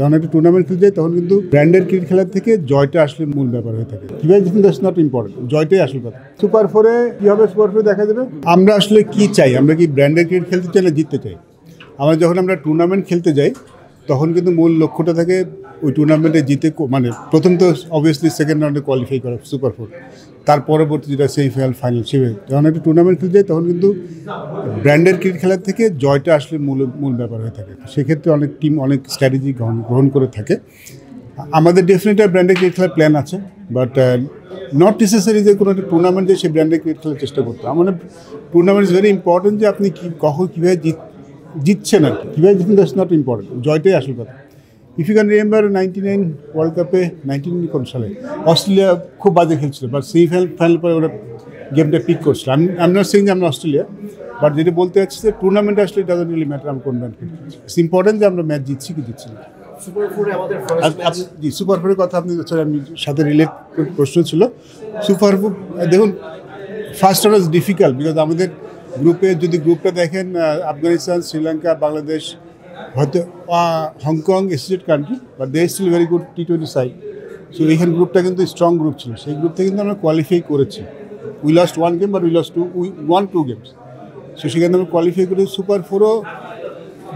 যখন একটা টুর্নামেন্ট খেলতে যাই তখন কিন্তু ব্র্যান্ডের ক্রিকেট খেলার থেকে জয়টা আসলে মূল ব্যাপার হয়ে থাকে। কিভাবে জিতবেন দ্যাটস নট ইম্পর্টেন্ট, জয়টাই আসল কথা। সুপার ফোরে কী হবে, সুপার ফোরে দেখা যাবে আমরা আসলে কি চাই, আমরা কি ব্র্যান্ডের ক্রিকেট খেলতে চাই না জিততে চাই। যখন আমরা টুর্নামেন্ট খেলতে যাই তখন কিন্তু মূল লক্ষ্যটা থাকে ওই টুর্নামেন্টে জিতে, মানে প্রথম তো অবভিয়াসলি সেকেন্ড রাউন্ডে কোয়ালিফাই করা সুপার ফোর, তার পরবর্তী যেটা সেমিফাইনাল ফাইনাল, সেভাবে যখন একটা টুর্নামেন্ট খেলতে যাই তখন কিন্তু ব্র্যান্ডের ক্রিকেট খেলার থেকে জয়টা আসলে মূল ব্যাপার হয়ে থাকে। সেক্ষেত্রে অনেক টিম অনেক স্ট্র্যাটেজি গ্রহণ করে থাকে। আমাদের ডেফিনেটলি ব্র্যান্ডের ক্রিকেট খেলার প্ল্যান আছে, বাট নট নেসেসারি যে কোনো একটা টুর্নামেন্ট যে সেই ব্র্যান্ডের ক্রিকেট খেলার চেষ্টা করতে। আমাদের টুর্নামেন্ট ইজ ভেরি ইম্পর্টেন্ট, যে আপনি কখন কীভাবে জিতছেন আর কি, কীভাবে জিতছেন দ্যাটস নট ইম্পর্টেন্ট, জয়টাই আসল কথা। If you can remember 99 world কাপে 19 কোন সালে অস্ট্রেলিয়া খুব বাজে খেলছিল, বাট ফাইনাল পরে ওরা গেমটা পিক করছিল। আমি নট সেইং যে আমরা অস্ট্রেলিয়া, বাট যেটা বলতে চাচ্ছি যে টুর্নামেন্ট আসলে ডাজন্ট রিয়েলি ম্যাটার আমরা কোন ব্র্যান্ড খেলছি, ইটস ইম্পর্টেন্ট যে আমরা ম্যাচ জিতছি কি জিতছি না। সুপার ফোরের কথা আপনি আমি সাথে রিলেট প্রশ্ন ছিল। সুপার ফোর দেখুন, first round is difficult because আমাদের গ্রুপে যদি গ্রুপটা দেখেন, আফগানিস্তান, শ্রীলঙ্কা, বাংলাদেশ, হয়তো Hong Kong associate country, but they still very good T20 side. So এইখানে গ্রুপটা কিন্তু স্ট্রং গ্রুপ ছিল, সেই গ্রুপ থেকে কিন্তু আমরা কোয়ালিফাই করেছি। We lost 1 game, but we lost 2 games. So সেখানে আমরা কোয়ালিফাই করেছি। সুপার ফোরও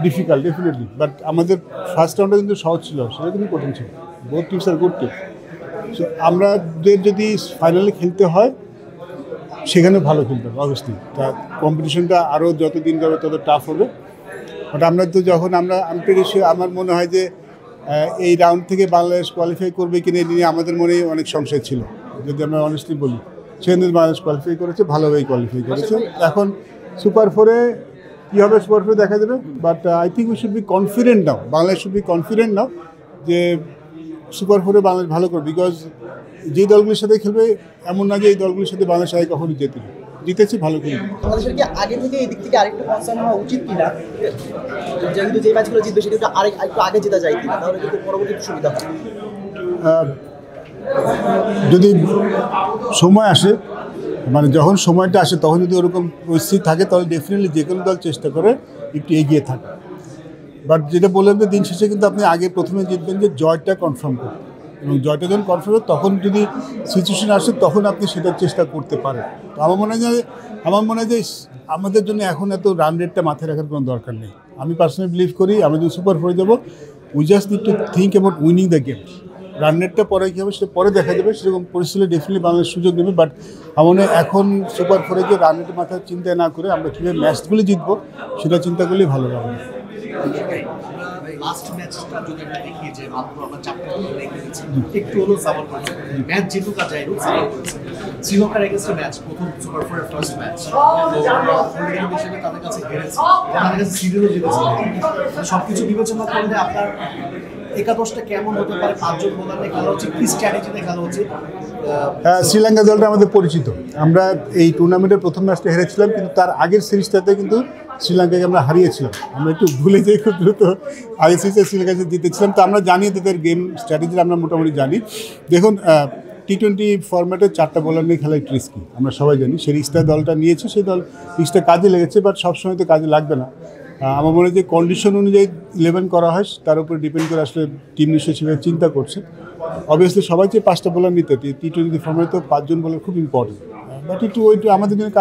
ডিফিকাল্ট ডেফিনেটলি, বাট আমাদের ফার্স্ট রাউন্ডটা কিন্তু সহজ ছিল, সেটা কিন্তু কঠিন ছিল। Both teams are good team. So আমাদের যদি ফাইনালে খেলতে হয় সেখানে ভালো খেলতে হবে অবভিয়াসলি। তা কম্পিটিশনটা আরও যত দিন যাবে তত টাফ হবে। বাট আমরা তো যখন আমার মনে হয় যে এই রাউন্ড থেকে বাংলাদেশ কোয়ালিফাই করবে কিনা এই নিয়ে আমাদের মনেই অনেক সংশয় ছিল, যদি আমরা অনেস্টলি বলি। সেখানে বাংলাদেশ কোয়ালিফাই করেছে, ভালোভাবেই কোয়ালিফাই করেছে। এখন সুপার ফোরে কী হবে, সুপার ফোরে দেখা যাবে। But I think we should be confident now, Bangladesh should be confident now যে সুপার ফোরে বাংলাদেশ ভালো করবে। বিকজ যে দলগুলির সাথে খেলবে এমন না যে এই দলগুলির সাথে বাংলাদেশ আগে কখনো জিতেছে, ভালো খেলবে। বাংলাদেশের কি আগে থেকে এই দিক থেকে আরেকটু কনসার্ন হওয়া উচিত কিনা, যেহেতু যে ম্যাচগুলো জিতবে সেটা একটু আগে জেতা যায় কিনা, তাহলে কিন্তু পরবর্তী সুবিধা হয়। যদি সময় আসে, মানে যখন সময়টা আসে তখন যদি ওরকম পরিস্থিতি থাকে তাহলে ডেফিনেটলি যে কোনো দল চেষ্টা করে একটু এগিয়ে থাকে। বাট যেটা বললাম যে দিন শেষে কিন্তু আপনি আগে প্রথমে জিতবেন যে জয়টা কনফার্ম করতে, এবং জয়টা যখন কনফার্ম হবে তখন যদি সিচুয়েশন আসে তখন আপনি সেটার চেষ্টা করতে পারেন। তো আমার মনে হয় যে আমাদের জন্য এখন এত রান রেটটা মাথায় রাখার কোনো দরকার নেই। আমি পার্সোনালি বিলিভ করি আমরা যদি সুপার ফোরে যাবো, we just need to think about winning the game. Run রেটটা পরে কী হবে সেটা পরে দেখা যাবে, সেরকম পরিস্থিতি ডেফিনেটলি বাংলাদেশ সুযোগ নেবে। বাট আমার মনে হয় এখন সুপার ফোরে যে রান রেটের মাথায় চিন্তা না করে আমরা কীভাবে ম্যাচগুলি জিতবো সেটা চিন্তা করলেই ভালো হবে। লাস্ট ম্যাচটা যদি আমরা দেখি যে মাত্র আমরা 4টা গোল রেখেছি, একটু হলো সাপোর্ট করেছে, ম্যাচ জিতুক আর যাই হোক সাপোর্ট করেছে। শ্রীলঙ্কার এগেইনস্ট ম্যাচ, প্রথম সুপার ফোরের ফার্স্ট ম্যাচ, হিসেবে তাদের কাছে হেরেছে, তাদের কাছে সিরিজও জিতেছে। সবকিছু বিবেচনা করলে আপনার একাদশটা কেমন হতে পারে? 5 জন বোলার নিয়ে খেলা হচ্ছে, কি স্ট্র্যাটেজিতে খেলা হচ্ছে? শ্রীলঙ্কা দলটা আমাদের পরিচিত। আমরা এই টুর্নামেন্টের প্রথম ম্যাচটা হেরেছিলাম, কিন্তু তার আগের সিরিজটাতে কিন্তু শ্রীলঙ্কাকে আমরা হারিয়েছিলাম। আমরা একটু ভুলে যাই খুব দ্রুত, আগের সিরিজে শ্রীলঙ্কাকে জিতেছিলাম। তো আমরা জানি তাদের গেম স্ট্র্যাটেজি আমরা মোটামুটি জানি। দেখুন, T20 ফরম্যাটে 4টা বোলার নিয়ে খেলা একটু রিস্কি, আমরা সবাই জানি। সেই রিস্কটা দলটা নিয়েছে, সেই রিস্কটা কাজে লেগেছে, বাট সবসময় তো কাজে লাগবে না। আমার মনে হয় যে কন্ডিশন অনুযায়ী 11 করা হয়, তার উপর ডিপেন্ড করে আসলে টিম নিশ্চয়ই সেভাবে চিন্তা করছে। অবভিয়াসলি সবাই চেয়ে 5টা বোলার নিতে, T20 ফরম্যাটে তো 5 জন বোলার খুব ইম্পর্টেন্ট। বাট একটু আমাদের জন্য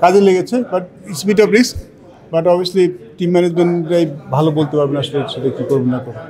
কাজে লেগেছে, but it's bit of risk. But obviously team ম্যানেজমেন্টরাই ভালো বলতে পারবেন আসলে সেটা কী করবেন না করবেন।